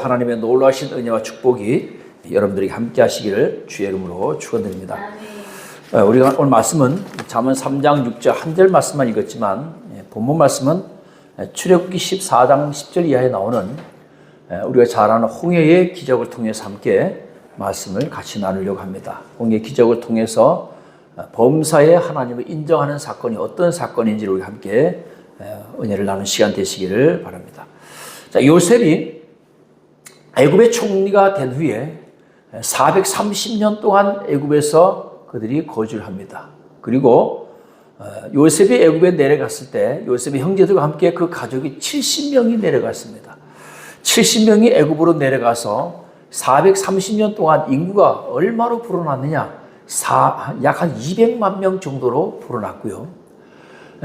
하나님의 놀라우신 은혜와 축복이 여러분들에게 함께 하시기를 주의 이름으로 축원드립니다. 우리가 오늘 말씀은 잠언 3장 6절 한 절 말씀만 읽었지만 본문 말씀은 출애굽기 14장 10절 이하에 나오는 우리가 잘 아는 홍해의 기적을 통해서 함께 말씀을 같이 나누려고 합니다. 홍해의 기적을 통해서 범사에 하나님을 인정하는 사건이 어떤 사건인지를 우리 함께 은혜를 나누는 시간 되시기를 바랍니다. 자, 요셉이 애굽의 총리가 된 후에 430년 동안 애굽에서 그들이 거주를 합니다. 그리고 요셉이 애굽에 내려갔을 때 요셉의 형제들과 함께 그 가족이 70명이 내려갔습니다. 70명이 애굽으로 내려가서 430년 동안 인구가 얼마로 불어났느냐? 약 한 200만 명 정도로 불어났고요.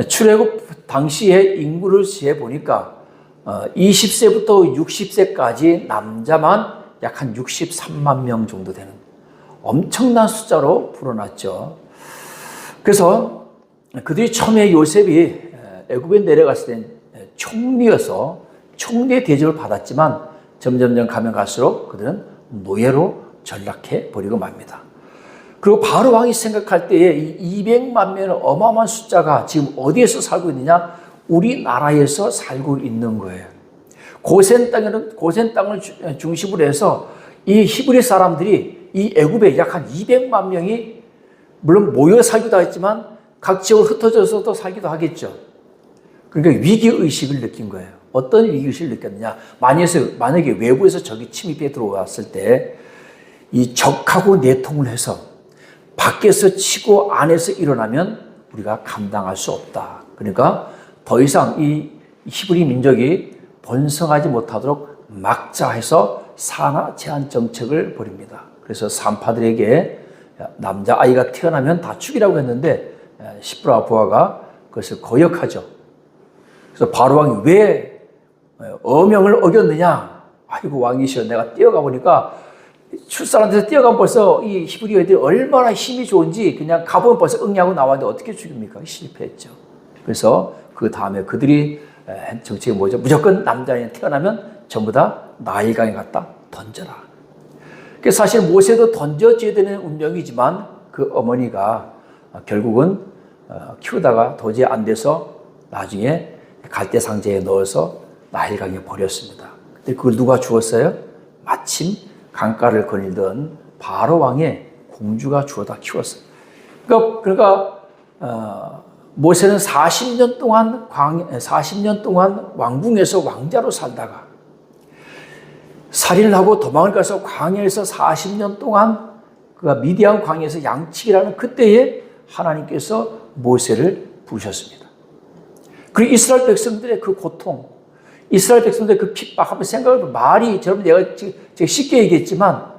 출애굽 당시의 인구를 재보니까 20세부터 60세까지 남자만 약 한 63만 명 정도 되는 엄청난 숫자로 불어났죠. 그래서 그들이 처음에 요셉이 애굽에 내려갔을 땐 총리여서 총리의 대접을 받았지만 점점 가면 갈수록 그들은 노예로 전락해 버리고 맙니다. 그리고 바로 왕이 생각할 때에 이 200만 명의 어마어마한 숫자가 지금 어디에서 살고 있느냐? 우리나라에서 살고 있는 거예요. 고센 땅을 중심으로 해서 이 히브리 사람들이 이 애굽에 약 한 200만 명이 물론 모여 살기도 하겠지만 각 지역으로 흩어져서도 살기도 하겠죠. 그러니까 위기의식을 느낀 거예요. 어떤 위기의식을 느꼈느냐? 만약에 외부에서 적이 침입해 들어왔을 때 이 적하고 내통을 해서 밖에서 치고 안에서 일어나면 우리가 감당할 수 없다. 그러니까 더 이상 이 히브리 민족이 번성하지 못하도록 막자 해서 산하 제한 정책을 벌입니다. 그래서 산파들에게 남자아이가 태어나면 다 죽이라고 했는데 시브라 부하가 그것을 거역하죠. 그래서 바로 왕이 왜 어명을 어겼느냐? 아이고 왕이시여, 내가 뛰어가 보니까 출산한 데서 뛰어가면 벌써 이 히브리 애들이 얼마나 힘이 좋은지 그냥 가보면 벌써 응애하고 나왔는데 어떻게 죽입니까? 실패했죠. 그래서 그 다음에 그들이 정책이 뭐죠? 무조건 남자아이 태어나면 전부 다 나일강에 갖다 던져라. 그래서 사실 모세도 던져줘야 되는 운명이지만 그 어머니가 결국은 키우다가 도저히 안 돼서 나중에 갈대 상자에 넣어서 나일강에 버렸습니다. 근데 그걸 누가 주었어요? 마침 강가를 거닐던 바로 왕의 공주가 주워다 키웠어요. 그러니까 모세는 40년 동안 왕궁에서 왕자로 살다가 살인을 하고 도망을 가서 광야에서 40년 동안 그가 미디안 광야에서 양치기라는 그때에 하나님께서 모세를 부르셨습니다. 그리고 이스라엘 백성들의 그 고통, 이스라엘 백성들의 그 핍박, 한번 생각해보면 말이, 여러분 제가 쉽게 얘기했지만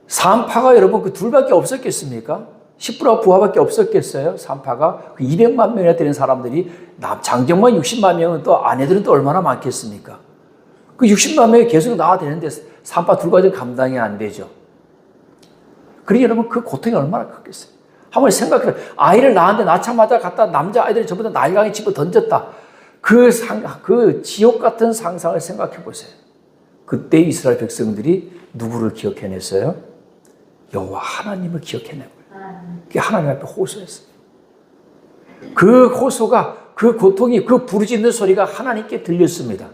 산파가 여러분 그 둘밖에 없었겠습니까? 시브라 부하밖에 없었겠어요? 산파가 그 200만 명이나 되는 사람들이 장정만 60만 명은 또 아내들은 또 얼마나 많겠습니까? 그 60만 명이 계속 나와야 되는데 산파 둘까지는 감당이 안 되죠. 그러니 여러분 그 고통이 얼마나 컸겠어요? 한번 생각해요. 아이를 낳았는데 낳자마자 갖다 남자 아이들이 전부 다 나일강에 집어 던졌다. 그 지옥 같은 상상을 생각해 보세요. 그때 이스라엘 백성들이 누구를 기억해냈어요? 여호와 하나님을 기억해내고 그게 하나님 앞에 호소했어요. 그 호소가, 그 고통이, 그 부르짖는 소리가 하나님께 들렸습니다.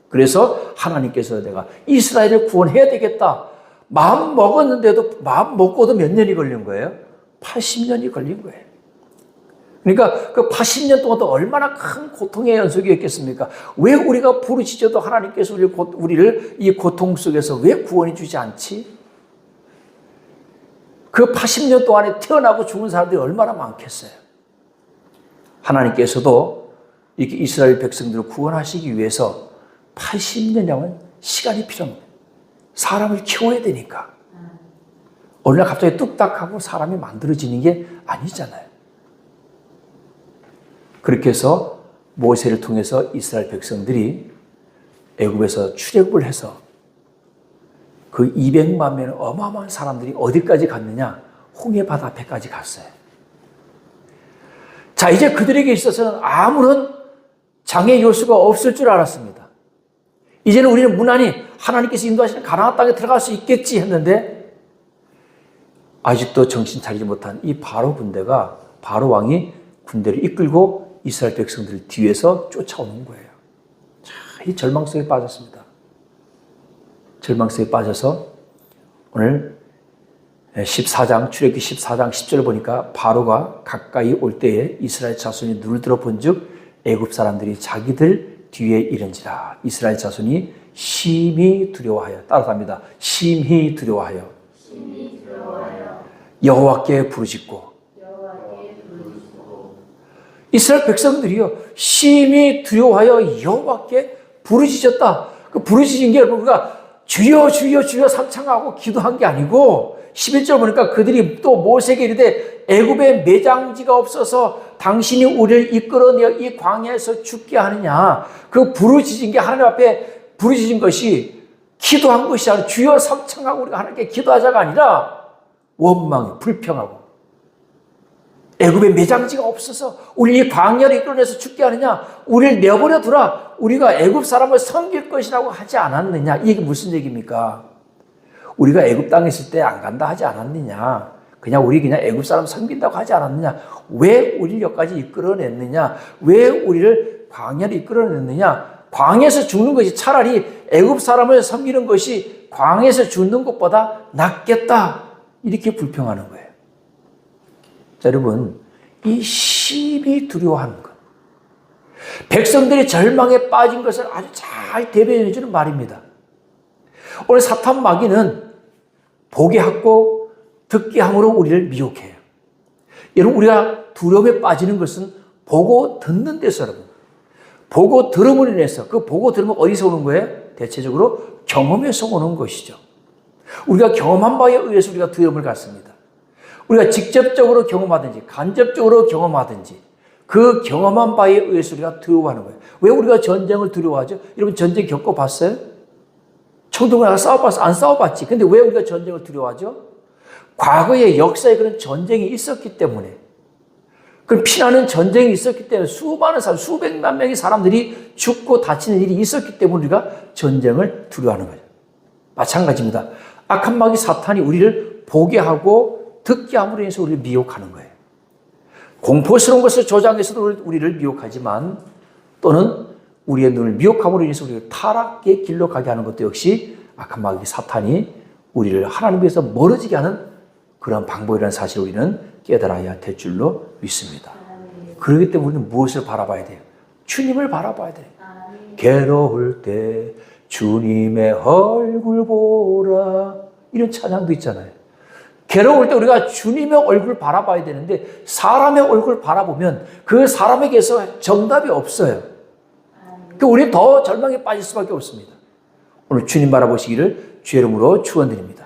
그래서 하나님께서 내가 이스라엘을 구원해야 되겠다. 마음 먹었는데도, 마음 먹고도 몇 년이 걸린 거예요? 80년이 걸린 거예요. 그러니까 그 80년 동안도 얼마나 큰 고통의 연속이었겠습니까? 왜 우리가 부르짖어도 하나님께서 우리를 이 고통 속에서 왜 구원해 주지 않지? 그 80년 동안에 태어나고 죽은 사람들이 얼마나 많겠어요? 하나님께서도 이렇게 이스라엘 백성들을 구원하시기 위해서 80년이라면 시간이 필요합니다. 사람을 키워야 되니까. 어느 날 갑자기 뚝딱하고 사람이 만들어지는 게 아니잖아요. 그렇게 해서 모세를 통해서 이스라엘 백성들이 애굽에서 출애굽을 해서 그 200만 명의 어마어마한 사람들이 어디까지 갔느냐? 홍해 바다 앞에까지 갔어요. 자, 이제 그들에게 있어서는 아무런 장애 요소가 없을 줄 알았습니다. 이제는 우리는 무난히 하나님께서 인도하시는 가나안 땅에 들어갈 수 있겠지 했는데 아직도 정신 차리지 못한 이 바로 군대가 바로 왕이 군대를 이끌고 이스라엘 백성들 뒤에서 쫓아오는 거예요. 자, 이 절망 속에 빠졌습니다. 절망 속에 빠져서 오늘 14장 출애굽기 14장 10절을 보니까 바로가 가까이 올 때에 이스라엘 자손이 눈을 들어 본즉 애굽 사람들이 자기들 뒤에 이른지라. 이스라엘 자손이 심히 두려워하여, 따라합니다. 심히 두려워하여 여호와께 부르짖고. 이스라엘 백성들이요 심히 두려워하여 여호와께 부르짖었다. 그 부르짖은 게 그가 주여 주여 주여 삼창하고 기도한 게 아니고 11절 보니까 그들이 또 모세에게 이르되 애굽에 매장지가 없어서 당신이 우리를 이끌어내어 이 광야에서 죽게 하느냐. 그 부르짖은 게 하나님 앞에 부르짖은 것이 기도한 것이 아니라 주여 삼창하고 우리가 하나님께 기도하자가 아니라 원망이 불평하고 애굽에 매장지가 없어서 우리 이 광야를 이끌어내서 죽게 하느냐. 우리를 내버려 두라. 우리가 애굽 사람을 섬길 것이라고 하지 않았느냐. 이게 무슨 얘기입니까? 우리가 애굽 땅에 있을 때 안 간다 하지 않았느냐. 그냥 우리 그냥 애굽 사람 섬긴다고 하지 않았느냐. 왜 우리를 여기까지 이끌어냈느냐. 왜 우리를 광야를 이끌어냈느냐. 광야에서 죽는 것이 차라리 애굽 사람을 섬기는 것이 광야에서 죽는 것보다 낫겠다. 이렇게 불평하는 거예요. 자, 여러분, 이 심히 두려워하는 것. 백성들이 절망에 빠진 것을 아주 잘 대변해 주는 말입니다. 오늘 사탄 마귀는 보게 하고 듣게 함으로 우리를 미혹해요. 여러분, 우리가 두려움에 빠지는 것은 보고 듣는 데서, 여러분. 보고 들음으로 인해서, 그 보고 들으면 어디서 오는 거예요? 대체적으로 경험에서 오는 것이죠. 우리가 경험한 바에 의해서 우리가 두려움을 갖습니다. 우리가 직접적으로 경험하든지 간접적으로 경험하든지 그 경험한 바에 의해서 우리가 두려워하는 거예요. 왜 우리가 전쟁을 두려워하죠? 여러분 전쟁 겪어봤어요? 청동을 싸워봤어? 안 싸워봤지. 근데 왜 우리가 전쟁을 두려워하죠? 과거의 역사에 그런 전쟁이 있었기 때문에, 그런 피나는 전쟁이 있었기 때문에 수많은 사람, 수백만 명의 사람들이 죽고 다치는 일이 있었기 때문에 우리가 전쟁을 두려워하는 거죠. 마찬가지입니다. 악한 마귀 사탄이 우리를 보게 하고 듣게 함으로 인해서 우리를 미혹하는 거예요. 공포스러운 것을 조장해서도 우리를 미혹하지만 또는 우리의 눈을 미혹함으로 인해서 우리를 타락의 길로 가게 하는 것도 역시 악한 마귀 사탄이 우리를 하나님께서 멀어지게 하는 그런 방법이라는 사실을 우리는 깨달아야 될 줄로 믿습니다. 그렇기 때문에 우리는 무엇을 바라봐야 돼요? 주님을 바라봐야 돼요. 괴로울 때 주님의 얼굴 보라. 이런 찬양도 있잖아요. 괴로울 때 우리가 주님의 얼굴을 바라봐야 되는데 사람의 얼굴을 바라보면 그 사람에게서 정답이 없어요. 그러니까 우리는 더 절망에 빠질 수밖에 없습니다. 오늘 주님 바라보시기를 주의 이름으로 축원드립니다.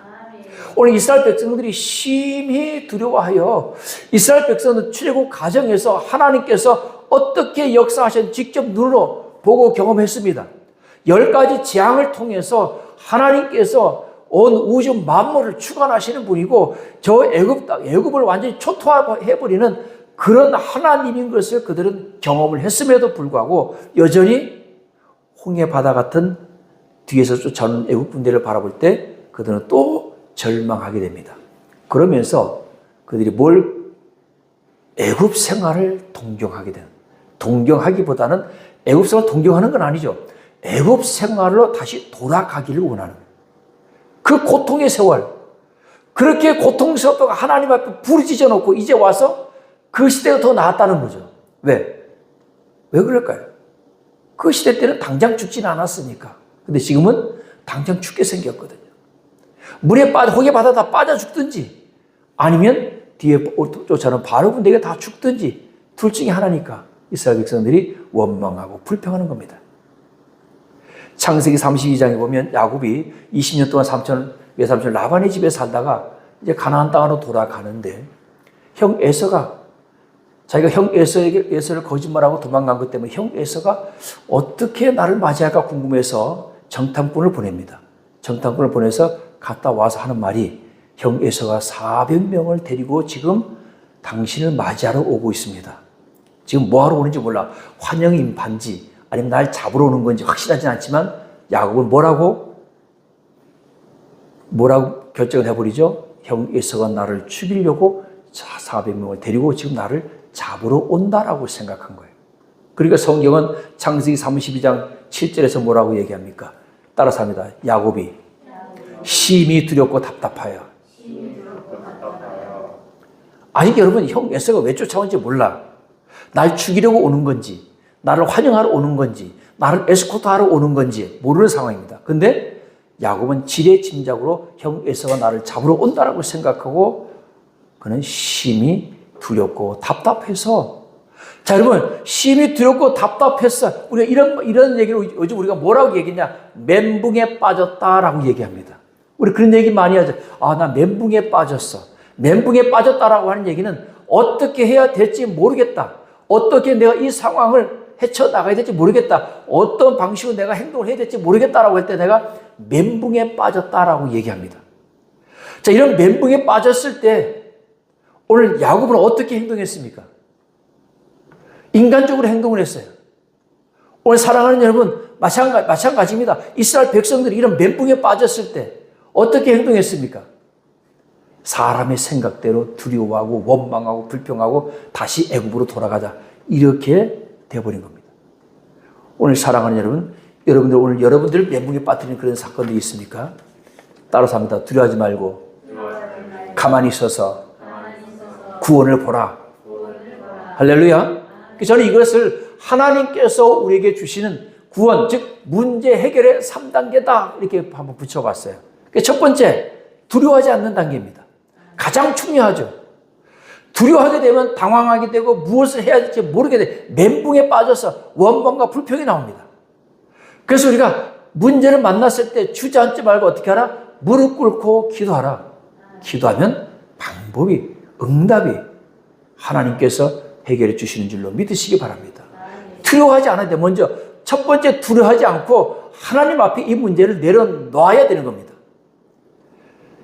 오늘 이스라엘 백성들이 심히 두려워하여 이스라엘 백성은 출애굽 과정에서 하나님께서 어떻게 역사하셨는지 직접 눈으로 보고 경험했습니다. 10가지 재앙을 통해서 하나님께서 온 우주 만물을 주관하시는 분이고 저 애굽을 완전히 초토화해버리는 그런 하나님인 것을 그들은 경험을 했음에도 불구하고 여전히 홍해 바다 같은 뒤에서 쫓아오는 애굽 군대를 바라볼 때 그들은 또 절망하게 됩니다. 그러면서 그들이 애굽 생활을 동경하게 되는, 동경하기보다는 애굽 생활을 동경하는 건 아니죠. 애굽 생활로 다시 돌아가기를 원하는 거예요. 그 고통의 세월, 그렇게 고통스럽다고 하나님 앞에 부르짖어 놓고 이제 와서 그 시대가 더 나았다는 거죠. 왜? 왜 그럴까요? 그 시대 때는 당장 죽지는 않았으니까. 근데 지금은 당장 죽게 생겼거든요. 물에 혹에 바다다 빠져 죽든지 아니면 뒤에 쫓아오는 바로 군대가 다 죽든지 둘 중에 하나니까 이스라엘 백성들이 원망하고 불평하는 겁니다. 창세기 32장에 보면 야곱이 20년 동안 외삼촌 라반의 집에 살다가 이제 가나안 땅으로 돌아가는데 형 에서가 자기가 형 에서를 거짓말하고 도망간 것 때문에 형 에서가 어떻게 나를 맞이할까 궁금해서 정탐꾼을 보냅니다. 정탐꾼을 보내서 갔다 와서 하는 말이 형 에서가 400명을 데리고 지금 당신을 맞이하러 오고 있습니다. 지금 뭐하러 오는지 몰라. 환영인 반지 아니면 날 잡으러 오는 건지 확실하진 않지만 야곱은 뭐라고 결정을 해버리죠? 형 에서가 나를 죽이려고 400명을 데리고 지금 나를 잡으러 온다라고 생각한 거예요. 그러니까 성경은 창세기 32장 7절에서 뭐라고 얘기합니까? 따라서 합니다. 야곱이 심히 두렵고 답답하여. 아니 여러분, 형 에서가 왜 쫓아온지 몰라. 날 죽이려고 오는 건지, 나를 환영하러 오는 건지, 나를 에스코트하러 오는 건지 모르는 상황입니다. 근데 야곱은 지레짐작으로 형 에서가 나를 잡으러 온다라고 생각하고 그는 심히 두렵고 답답해서. 자, 여러분, 심히 두렵고 답답했어. 우리가 이런 얘기를 요즘 우리가 뭐라고 얘기했냐? 멘붕에 빠졌다라고 얘기합니다. 우리 그런 얘기 많이 하죠. 아, 나 멘붕에 빠졌어. 멘붕에 빠졌다라고 하는 얘기는 어떻게 해야 될지 모르겠다. 어떻게 내가 이 상황을 헤쳐나가야 될지 모르겠다. 어떤 방식으로 내가 행동을 해야 될지 모르겠다라고 할 때 내가 멘붕에 빠졌다라고 얘기합니다. 자, 이런 멘붕에 빠졌을 때 오늘 야곱은 어떻게 행동했습니까? 인간적으로 행동을 했어요. 오늘 사랑하는 여러분, 마찬가지입니다. 이스라엘 백성들이 이런 멘붕에 빠졌을 때 어떻게 행동했습니까? 사람의 생각대로 두려워하고 원망하고 불평하고 다시 애굽으로 돌아가자. 이렇게 돼버린 겁니다. 오늘 사랑하는 여러분, 오늘 여러분들 멘붕에 빠뜨리는 그런 사건들이 있습니까? 따라서 합니다. 두려워하지 말고 가만히 있어서 구원을 보라. 할렐루야. 저는 이것을 하나님께서 우리에게 주시는 구원, 즉 문제 해결의 3단계다 이렇게 한번 붙여봤어요. 첫 번째, 두려워하지 않는 단계입니다. 가장 중요하죠. 두려워하게 되면 당황하게 되고 무엇을 해야 될지 모르게 돼. 멘붕에 빠져서 원망과 불평이 나옵니다. 그래서 우리가 문제를 만났을 때 주저앉지 말고 어떻게 하라? 무릎 꿇고 기도하라. 기도하면 방법이, 응답이 하나님께서 해결해 주시는 줄로 믿으시기 바랍니다. 두려워하지 않아야 돼. 먼저 첫 번째, 두려워하지 않고 하나님 앞에 이 문제를 내려놔야 되는 겁니다.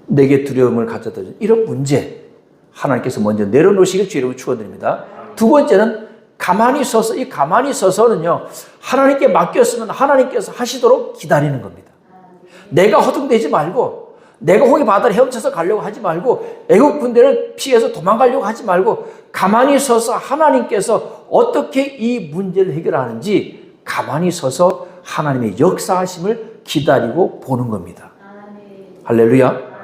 내게 두려움을 가져다 준 이런 문제 하나님께서 먼저 내려놓으시길 주의로 축원드립니다. 두 번째는 가만히 서서, 이 가만히 서서는요, 하나님께 맡겼으면 하나님께서 하시도록 기다리는 겁니다. 내가 허둥대지 말고, 내가 홍해 바다를 헤엄쳐서 가려고 하지 말고, 애국 군대를 피해서 도망가려고 하지 말고, 가만히 서서 하나님께서 어떻게 이 문제를 해결하는지 가만히 서서 하나님의 역사하심을 기다리고 보는 겁니다. 할렐루야.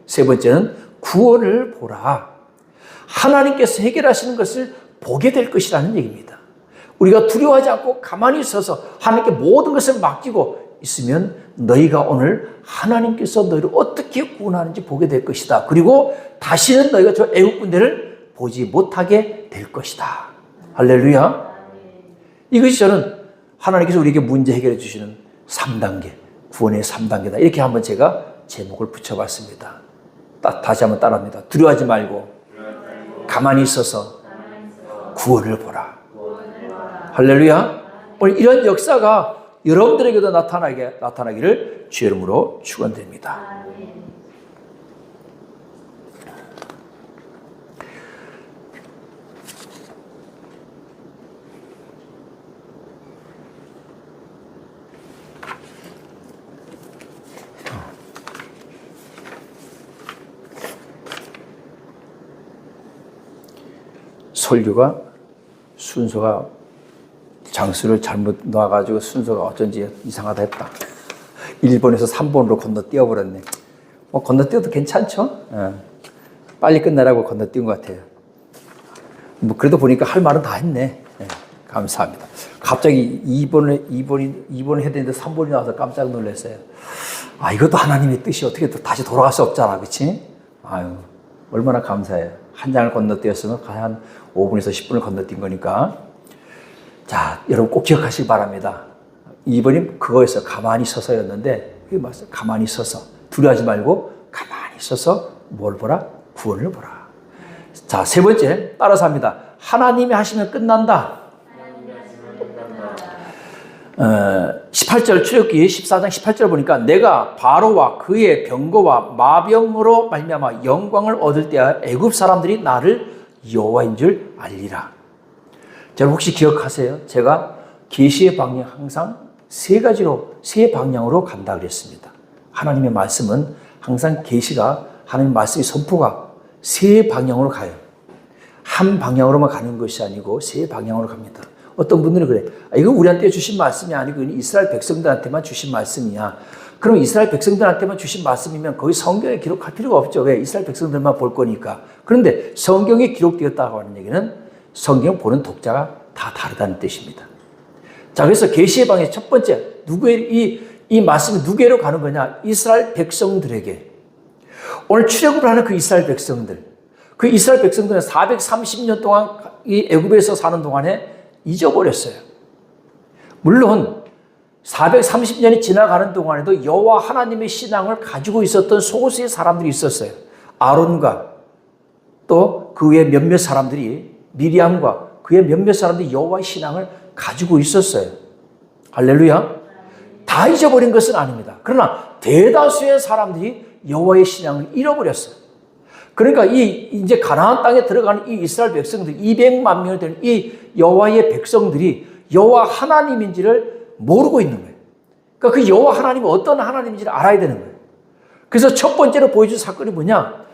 세 번째는 구원을 보라. 하나님께서 해결하시는 것을 보게 될 것이라는 얘기입니다. 우리가 두려워하지 않고 가만히 있어서 하나님께 모든 것을 맡기고 있으면 너희가 오늘 하나님께서 너희를 어떻게 구원하는지 보게 될 것이다. 그리고 다시는 너희가 저 애국 군대를 보지 못하게 될 것이다. 할렐루야. 이것이 저는 하나님께서 우리에게 문제 해결해 주시는 3단계, 구원의 3단계다. 이렇게 한번 제가 제목을 붙여봤습니다. 다시 한번 따라합니다. 두려워하지 말고 가만히 있어서 구원을 보라. 할렐루야. 오늘 이런 역사가 여러분들에게도 나타나기를 주의 이름으로 축원드립니다. 설교가 순서가 장수를 잘못 놔가지고 순서가 어쩐지 이상하다 했다. 1번에서 3번으로 건너뛰어버렸네. 뭐 건너뛰어도 괜찮죠? 빨리 끝내라고 건너뛴 것 같아요. 뭐 그래도 보니까 할 말은 다 했네. 감사합니다. 갑자기 2번을 해야 되는데 3번이 나와서 깜짝 놀랐어요. 아, 이것도 하나님의 뜻이 어떻게 또 다시 돌아갈 수 없잖아. 그치? 아유, 얼마나 감사해요. 한 장을 건너뛰었으면 한 5분에서 10분을 건너뛴 거니까. 자, 여러분 꼭 기억하시기 바랍니다. 2번이 그거였어요. 가만히 서서였는데, 그게 맞아요. 가만히 서서. 두려워하지 말고, 가만히 서서 뭘 보라? 구원을 보라. 자, 세 번째, 따라서 합니다. 하나님이 하시면 끝난다. 18절 출애굽기 14장 18절 보니까 내가 바로와 그의 병거와 마병으로 말미암아 영광을 얻을 때야 애굽 사람들이 나를 여호와인 줄 알리라. 여러분 혹시 기억하세요? 제가 계시의 방향 항상 세 가지로, 세 방향으로 간다 그랬습니다. 하나님의 말씀은 항상 계시가, 하나님의 말씀의 선포가 세 방향으로 가요. 한 방향으로만 가는 것이 아니고 세 방향으로 갑니다. 어떤 분들은 그래. 이거 우리한테 주신 말씀이 아니고 이스라엘 백성들한테만 주신 말씀이야. 그럼 이스라엘 백성들한테만 주신 말씀이면 거의 성경에 기록할 필요가 없죠. 왜? 이스라엘 백성들만 볼 거니까. 그런데 성경에 기록되었다고 하는 얘기는 성경 보는 독자가 다 다르다는 뜻입니다. 자, 그래서 계시의 방의 첫 번째, 이 말씀이 누구에로 가는 거냐? 이스라엘 백성들에게. 오늘 출애굽을 하는 그 이스라엘 백성들. 그 이스라엘 백성들은 430년 동안 이 애굽에서 사는 동안에 잊어버렸어요. 물론 430년이 지나가는 동안에도 여호와 하나님의 신앙을 가지고 있었던 소수의 사람들이 있었어요. 아론과 또 그 외 몇몇 사람들이, 미리암과 그의 몇몇 사람들이 여호와의 신앙을 가지고 있었어요. 할렐루야. 다 잊어버린 것은 아닙니다. 그러나 대다수의 사람들이 여호와의 신앙을 잃어버렸어요. 그러니까 이제 가나안 땅에 들어가는 이 이스라엘 백성들, 200만 명이 되는 이 여호와의 백성들이 여호와 하나님인지를 모르고 있는 거예요. 그러니까 그 여호와 하나님이 어떤 하나님인지를 알아야 되는 거예요. 그래서 첫 번째로 보여준 사건이 뭐냐?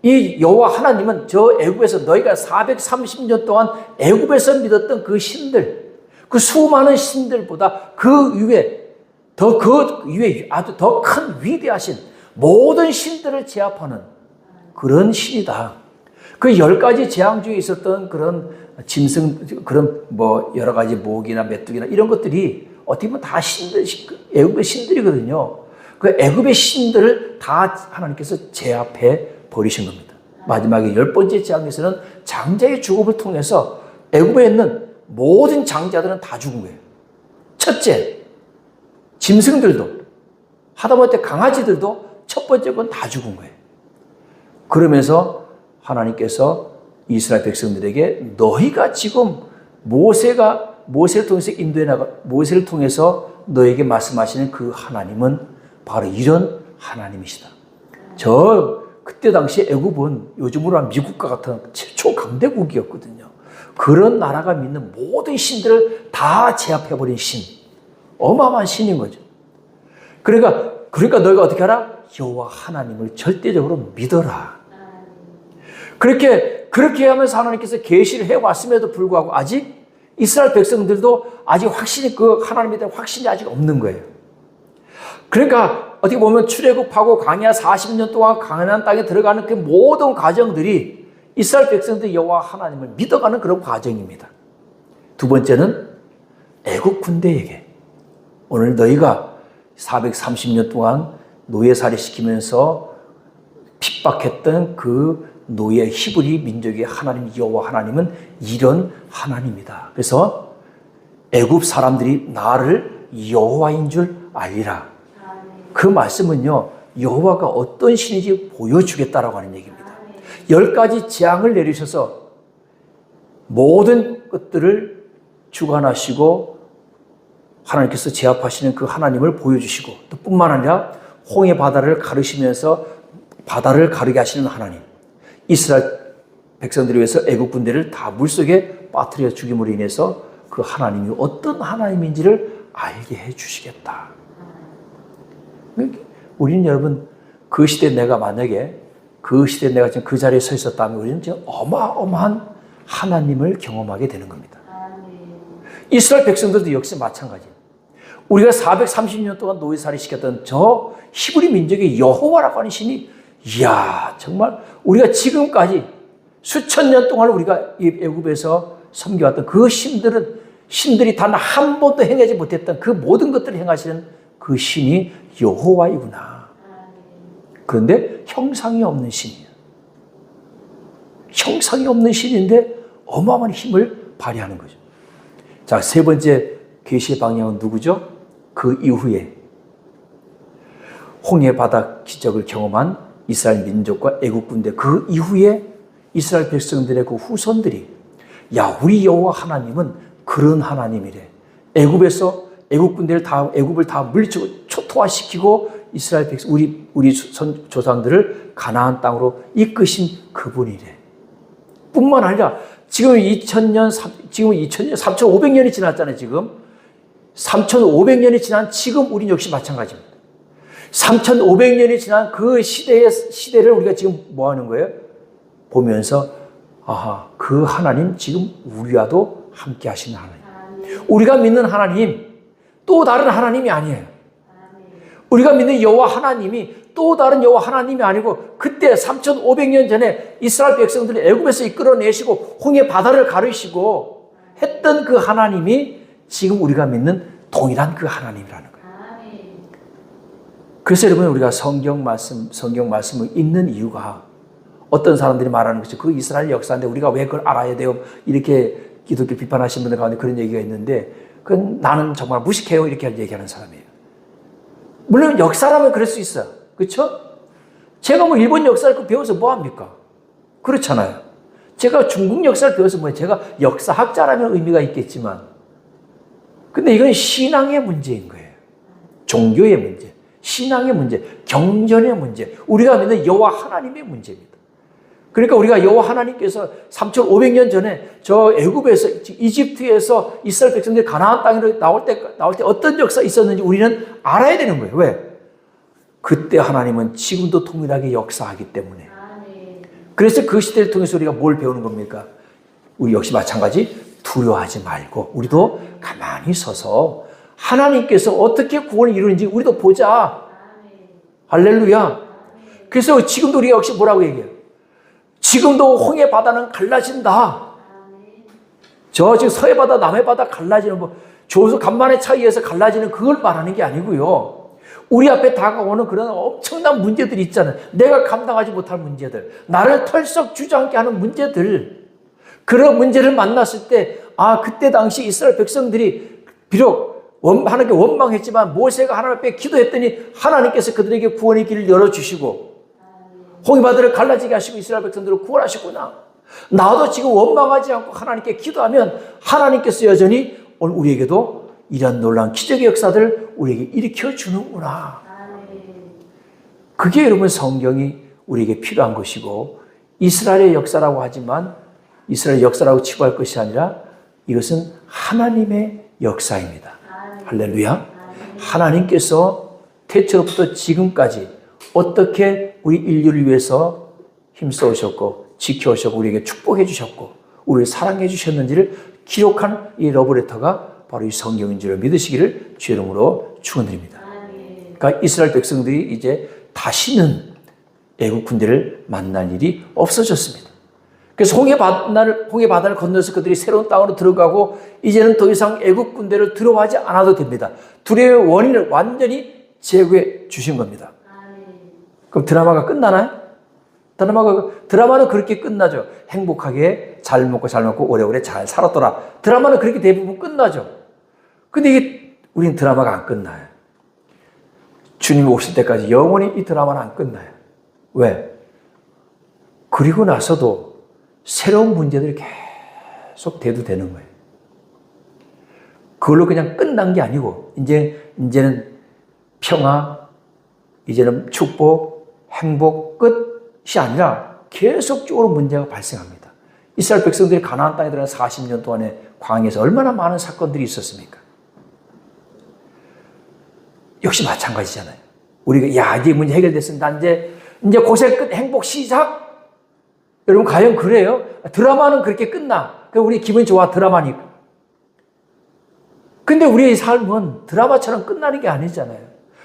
이 여호와 하나님은 저 애굽에서 너희가 430년 동안 애굽에서 믿었던 그 신들, 그 수많은 신들보다 그 위에 아주 더 큰 위대하신 모든 신들을 제압하는 그런 신이다. 그 10가지 재앙 중에 있었던 그런 짐승, 그런 뭐 여러 가지 모기나 메뚜기나 이런 것들이 어떻게 보면 다 신들, 애굽의 신들이거든요. 그 애굽의 신들을 다 하나님께서 제압해 버리신 겁니다. 마지막에 10번째 재앙에서는 장자의 죽음을 통해서 애굽에 있는 모든 장자들은 다 죽은 거예요. 첫째, 짐승들도, 하다못해 강아지들도 첫 번째 건 다 죽은 거예요. 그러면서 하나님께서 이스라엘 백성들에게 너희가 지금 모세를 통해서 인도해 나가, 모세를 통해서 너에게 말씀하시는 그 하나님은 바로 이런 하나님이시다. 그때 당시 애굽은 요즘으로 하면 미국과 같은 최초 강대국이었거든요. 그런 나라가 믿는 모든 신들을 다 제압해버린 신. 어마어마한 신인 거죠. 그러니까 너희가 어떻게 하라? 여호와 하나님을 절대적으로 믿어라. 그렇게 하면서 하나님께서 계시를 해왔음에도 불구하고 아직 이스라엘 백성들도 아직 확신이, 그 하나님에 대한 확신이 아직 없는 거예요. 그러니까 어떻게 보면 출애굽하고 광야 40년 동안 가나안 땅에 들어가는 그 모든 과정들이 이스라엘 백성들이 여호와 하나님을 믿어가는 그런 과정입니다. 두 번째는 애굽 군대에게, 오늘 너희가 430년 동안 노예살이 시키면서 핍박했던 그 노예 히브리 민족의 하나님 여호와 하나님은 이런 하나님이다. 그래서 애굽 사람들이 나를 여호와인 줄 알리라. 그 말씀은요, 여호와가 어떤 신인지 보여주겠다라고 하는 얘기입니다. 10가지 재앙을 내리셔서 모든 것들을 주관하시고 하나님께서 제압하시는 그 하나님을 보여주시고, 또 뿐만 아니라 홍해 바다를 가르시면서 바다를 가르게 하시는 하나님, 이스라엘 백성들을 위해서 애국 군대를 다 물속에 빠뜨려 죽임으로 인해서 그 하나님이 어떤 하나님인지를 알게 해주시겠다. 우리는 여러분, 그 시대에 내가 만약에 그 시대에 내가 지금 그 자리에 서 있었다면 우리는 지금 어마어마한 하나님을 경험하게 되는 겁니다. 이스라엘 백성들도 역시 마찬가지예요. 우리가 430년 동안 노예살이 시켰던 저 히브리 민족의 여호와라고 하는 신이, 이야, 정말 우리가 지금까지 수천 년 동안 우리가 이 애굽에서 섬겨왔던 그 신들이 단 한 번도 행하지 못했던 그 모든 것들을 행하시는 그 신이 여호와이구나. 그런데 형상이 없는 신이에요. 형상이 없는 신인데 어마어마한 힘을 발휘하는 거죠. 자, 세 번째 계시의 방향은 누구죠? 그 이후에 홍해 바다 기적을 경험한 이스라엘 민족과 애국 군대, 그 이후에 이스라엘 백성들의 그 후손들이, 야, 우리 여호와 하나님은 그런 하나님이래. 애국 군대를 애국을 다 물리치고 초토화시키고 이스라엘 백성, 우리 조상들을 가나안 땅으로 이끄신 그분이래. 뿐만 아니라 지금 3,500년이 지났잖아요. 지금 3,500년이 지난 지금 우린 역시 마찬가지입니다. 3,500년이 지난 그 시대를 우리가 지금 뭐 하는 거예요? 보면서, 아하, 그 하나님 지금 우리와도 함께 하시는 하나님. 우리가 믿는 하나님, 또 다른 하나님이 아니에요. 우리가 믿는 여호와 하나님이 또 다른 여호와 하나님이 아니고, 그때 3,500년 전에 이스라엘 백성들을 애굽에서 이끌어내시고 홍해 바다를 가르시고 했던 그 하나님이 지금 우리가 믿는 동일한 그 하나님이라는 거예요. 그래서 여러분, 우리가 성경 말씀을 읽는 이유가, 어떤 사람들이 말하는 것이 그 이스라엘 역사인데 우리가 왜 그걸 알아야 돼요? 이렇게 기독교 비판하시는 분들 가운데 그런 얘기가 있는데, 그건 나는 정말 무식해요, 이렇게 얘기하는 사람이에요. 물론 역사라면 그럴 수 있어요. 그렇죠? 제가 뭐 일본 역사를 배워서 뭐 합니까? 그렇잖아요. 제가 중국 역사를 배워서 뭐예요? 제가 역사학자라면 의미가 있겠지만, 근데 이건 신앙의 문제인 거예요. 종교의 문제, 신앙의 문제, 경전의 문제, 우리가 믿는 여호와 하나님의 문제입니다. 그러니까 우리가 여호와 하나님께서 3,500년 전에 저 애굽에서, 이집트에서 이스라엘 백성들이 가나안 땅으로 나올 때 어떤 역사 있었는지 우리는 알아야 되는 거예요. 왜? 그때 하나님은 지금도 동일하게 역사하기 때문에. 그래서 그 시대를 통해서 우리가 뭘 배우는 겁니까? 우리 역시 마찬가지, 두려워하지 말고 우리도 가만히 서서 하나님께서 어떻게 구원을 이루는지 우리도 보자. 할렐루야. 그래서 지금도 우리가 역시 뭐라고 얘기해요? 지금도 홍해 바다는 갈라진다. 저 지금 서해 바다, 남해 바다 갈라지는 뭐 조수 간만의 차이에서 갈라지는 그걸 말하는 게 아니고요. 우리 앞에 다가오는 그런 엄청난 문제들이 있잖아요. 내가 감당하지 못할 문제들, 나를 털썩 주저앉게 하는 문제들, 그런 문제를 만났을 때, 아, 그때 당시 이스라엘 백성들이 비록 하나님께 원망했지만 모세가 하나님 앞에 기도했더니 하나님께서 그들에게 구원의 길을 열어주시고 홍해바다를 갈라지게 하시고 이스라엘 백성들을 구원하셨구나. 나도 지금 원망하지 않고 하나님께 기도하면 하나님께서 여전히 오늘 우리에게도 이런 놀라운 기적의 역사들을 우리에게 일으켜 주는구나. 그게 여러분 성경이 우리에게 필요한 것이고, 이스라엘의 역사라고 하지만 이스라엘 역사라고 치부할 것이 아니라 이것은 하나님의 역사입니다. 할렐루야. 하나님께서 태초로부터 지금까지 어떻게 우리 인류를 위해서 힘써 오셨고 지켜오셨고 우리에게 축복해 주셨고 우리를 사랑해 주셨는지를 기록한 이 러브레터가 바로 이 성경인 줄 믿으시기를 주의 이름으로 축원드립니다. 그러니까 이스라엘 백성들이 이제 다시는 애국 군대를 만날 일이 없어졌습니다. 그래서 홍해 바다를 건너서 그들이 새로운 땅으로 들어가고 이제는 더 이상 애국 군대를 두려워하지 않아도 됩니다. 두려움의 원인을 완전히 제거해 주신 겁니다. 그럼 드라마가 끝나나요? 드라마는 그렇게 끝나죠. 행복하게 잘 먹고 오래오래 잘 살았더라. 드라마는 그렇게 대부분 끝나죠. 근데 이게 우린 드라마가 안 끝나요. 주님이 오실 때까지 영원히 이 드라마는 안 끝나요. 왜? 그리고 나서도 새로운 문제들이 계속 대두되는 거예요. 그걸로 그냥 끝난 게 아니고 이제는 평화, 이제는 축복, 행복 끝이 아니라 계속적으로 문제가 발생합니다. 이스라엘 백성들이 가나안 땅에 들어간 40년 동안에 광야에서 얼마나 많은 사건들이 있었습니까? 역시 마찬가지잖아요. 우리가 이제 문제 해결됐습니다. 이제 고생 끝, 행복 시작. 여러분 과연 그래요? 드라마는 그렇게 끝나. 우리 기분이 좋아, 드라마니까. 근데 우리의 삶은 드라마처럼 끝나는 게 아니잖아요.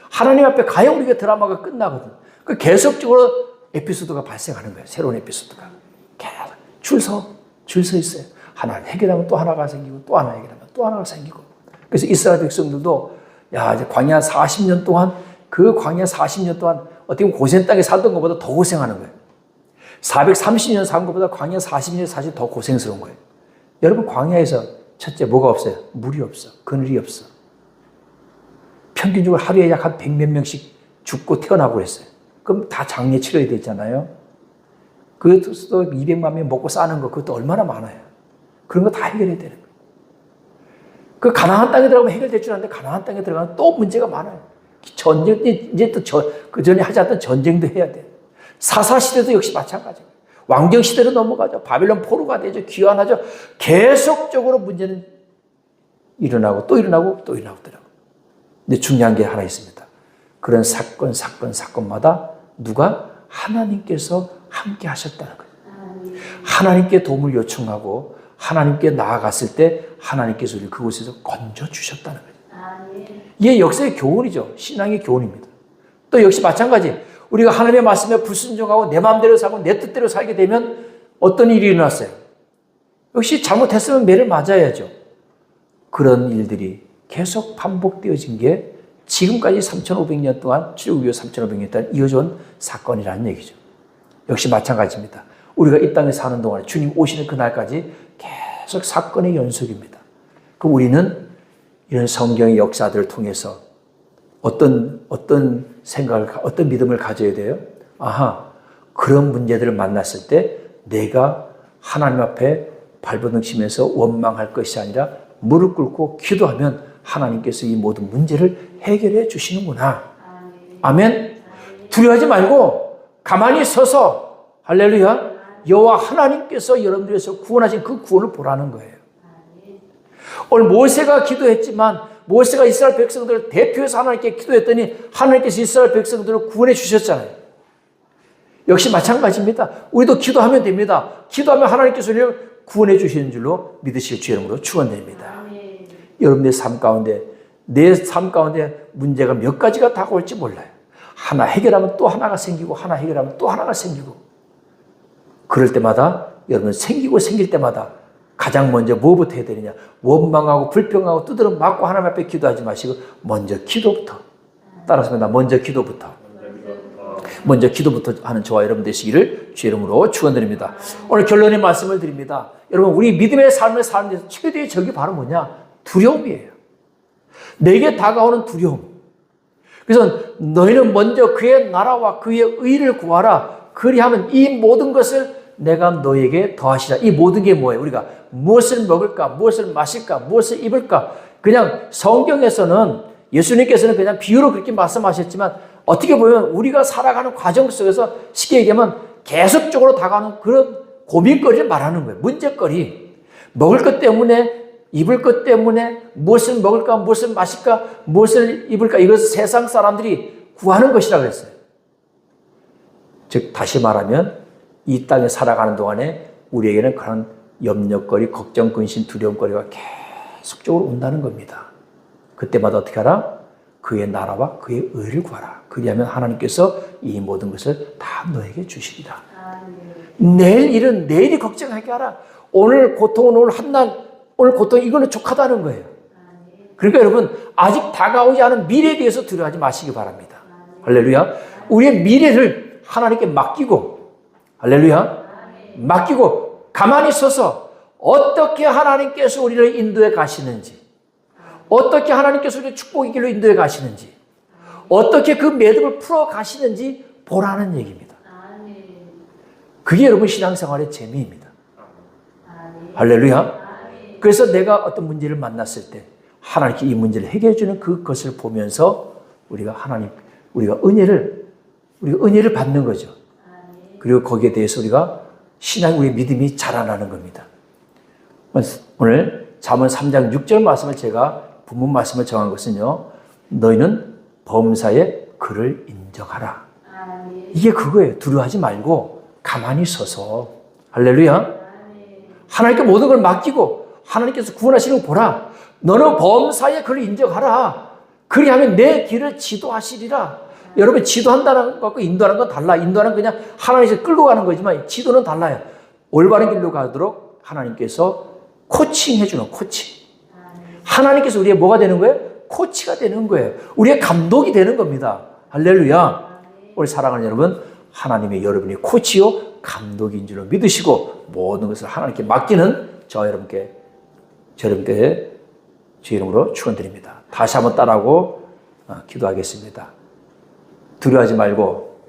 하나님 앞에 가야 우리가 드라마가 끝나거든. 계속적으로 에피소드가 발생하는 거예요. 새로운 에피소드가. 계속 줄 서 있어요. 하나 해결하면 또 하나가 생기고 또 하나 해결하면 또 하나가 생기고. 그래서 이스라엘 백성들도 이제 광야 40년 동안 어떻게 보면 고센 땅에 살던 것보다 더 고생하는 거예요. 430년 산 것보다 광야 40년 사실 더 고생스러운 거예요. 여러분 광야에서 첫째 뭐가 없어요? 물이 없어. 그늘이 없어. 평균적으로 하루에 약 한 100몇 명씩 죽고 태어나고 그랬어요. 그럼 다 장례 치러야 되잖아요. 그것도 200만 명 먹고 싸는 거 그것도 얼마나 많아요. 그런 거 다 해결해야 되는 거예요. 그 가나안 땅에 들어가면 해결될 줄 알았는데 가나안 땅에 들어가면 또 문제가 많아요. 전쟁, 이제 또 그 전에 하지 않던 전쟁도 해야 돼요. 사사시대도 역시 마찬가지예요. 왕정시대로 넘어가죠. 바빌론 포로가 되죠. 귀환하죠. 계속적으로 문제는 일어나고 또 일어나고 또 일어나고 더라고. 근데 중요한 게 하나 있습니다. 그런 사건마다 누가? 하나님께서 함께 하셨다는 거예요. 하나님께 도움을 요청하고 하나님께 나아갔을 때 하나님께서 우리를 그곳에서 건져주셨다는 거예요. 이게 역사의 교훈이죠. 신앙의 교훈입니다. 또 역시 마찬가지. 우리가 하나님의 말씀에 불순종하고 내 마음대로 살고 내 뜻대로 살게 되면 어떤 일이 일어났어요? 역시 잘못했으면 매를 맞아야죠. 그런 일들이 계속 반복되어진 게 지금까지 3,500년 동안, 출애굽 이후 3,500년 동안 이어져온 사건이라는 얘기죠. 역시 마찬가지입니다. 우리가 이 땅에 사는 동안 주님 오시는 그날까지 계속 사건의 연속입니다. 그럼 우리는 이런 성경의 역사들을 통해서 어떤 생각을, 어떤 믿음을 가져야 돼요? 그런 문제들을 만났을 때 내가 하나님 앞에 발버둥 치면서 원망할 것이 아니라 무릎 꿇고 기도하면 하나님께서 이 모든 문제를 해결해 주시는구나. 아멘. 두려워하지 말고 가만히 서서 할렐루야. 여호와 하나님께서 여러분들에서 구원하신 그 구원을 보라는 거예요. 오늘 모세가 기도했지만 모세가 이스라엘 백성들을 대표해서 하나님께 기도했더니 하나님께서 이스라엘 백성들을 구원해 주셨잖아요. 역시 마찬가지입니다. 우리도 기도하면 됩니다. 기도하면 하나님께서 우리를 구원해 주시는 줄로 믿으실 주 여러분으로 축원됩니다. 여러분의 삶 가운데, 내 삶 가운데 문제가 몇 가지가 다가올지 몰라요. 하나 해결하면 또 하나가 생기고 하나 해결하면 또 하나가 생기고, 그럴 때마다 여러분 생기고 생길 때마다 가장 먼저 뭐부터 해야 되느냐? 원망하고 불평하고 두드러 맞고 하나님 앞에 기도하지 마시고 먼저 기도부터. 따라서 먼저 기도부터. 먼저 기도부터 하는 저와 여러분 되시기를 주 이름으로 축원드립니다. 오늘 결론의 말씀을 드립니다. 여러분, 우리 믿음의 삶을 사는 데서 최대의 적이 바로 뭐냐? 두려움이에요. 내게 다가오는 두려움. 그래서 너희는 먼저 그의 나라와 그의 의를 구하라. 그리하면 이 모든 것을 내가 너에게 더하시라. 이 모든 게 뭐예요? 우리가 무엇을 먹을까? 무엇을 마실까? 무엇을 입을까? 그냥 성경에서는, 예수님께서는 그냥 비유로 그렇게 말씀하셨지만 어떻게 보면 우리가 살아가는 과정 속에서 쉽게 얘기하면 계속적으로 다가오는 그런 고민거리를 말하는 거예요. 문제거리. 먹을 것 때문에, 입을 것 때문에, 무엇을 먹을까, 무엇을 마실까, 무엇을 입을까, 이것을 세상 사람들이 구하는 것이라고 했어요. 즉 다시 말하면 이 땅에 살아가는 동안에 우리에게는 그런 염려거리, 걱정, 근심, 두려움거리가 계속적으로 온다는 겁니다. 그때마다 어떻게 하라? 그의 나라와 그의 의를 구하라. 그리하면 하나님께서 이 모든 것을 다 너에게 주시리라. 내일 일은 내일이 걱정하게 하라. 오늘 고통은 오늘 한날, 오늘 고통 이거는 족하다는 거예요. 그러니까 여러분, 아직 다가오지 않은 미래에 대해서 두려워하지 마시기 바랍니다. 할렐루야. 우리의 미래를 하나님께 맡기고, 할렐루야, 맡기고 가만히 서서 어떻게 하나님께서 우리를 인도해 가시는지, 어떻게 하나님께서 우리를 축복의 길로 인도해 가시는지, 어떻게 그 매듭을 풀어 가시는지 보라는 얘기입니다. 그게 여러분 신앙생활의 재미입니다. 할렐루야. 그래서 내가 어떤 문제를 만났을 때 하나님께 이 문제를 해결해 주는 그것을 보면서 우리가 은혜를 받는 거죠. 그리고 거기에 대해서 우리가 우리의 믿음이 자라나는 겁니다. 오늘 잠언 3장 6절 말씀을 제가 본문 말씀을 정한 것은요, 너희는 범사의 그를 인정하라. 이게 그거예요. 두려워하지 말고 가만히 서서, 할렐루야, 하나님께 모든 걸 맡기고 하나님께서 구원하시는 거 보라. 너는 범사의 그를 인정하라. 그리하면 내 길을 지도하시리라. 여러분, 지도한다는 것과 인도하는 건 달라. 인도하는 건 그냥 하나님께서 끌고 가는 거지만 지도는 달라요. 올바른 길로 가도록 하나님께서 코칭해 주는 코칭. 하나님께서 우리의 뭐가 되는 거예요? 코치가 되는 거예요. 우리의 감독이 되는 겁니다. 할렐루야. 우리 사랑하는 여러분, 하나님의 여러분이 코치요 감독인 줄로 믿으시고 모든 것을 하나님께 맡기는 저 여러분께 주 이름으로 축원드립니다. 다시 한번 따라하고 기도하겠습니다. 두려워하지 말고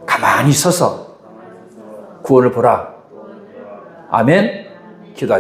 가만히 서서 구원을 보라. 아멘. 기도하겠습니다.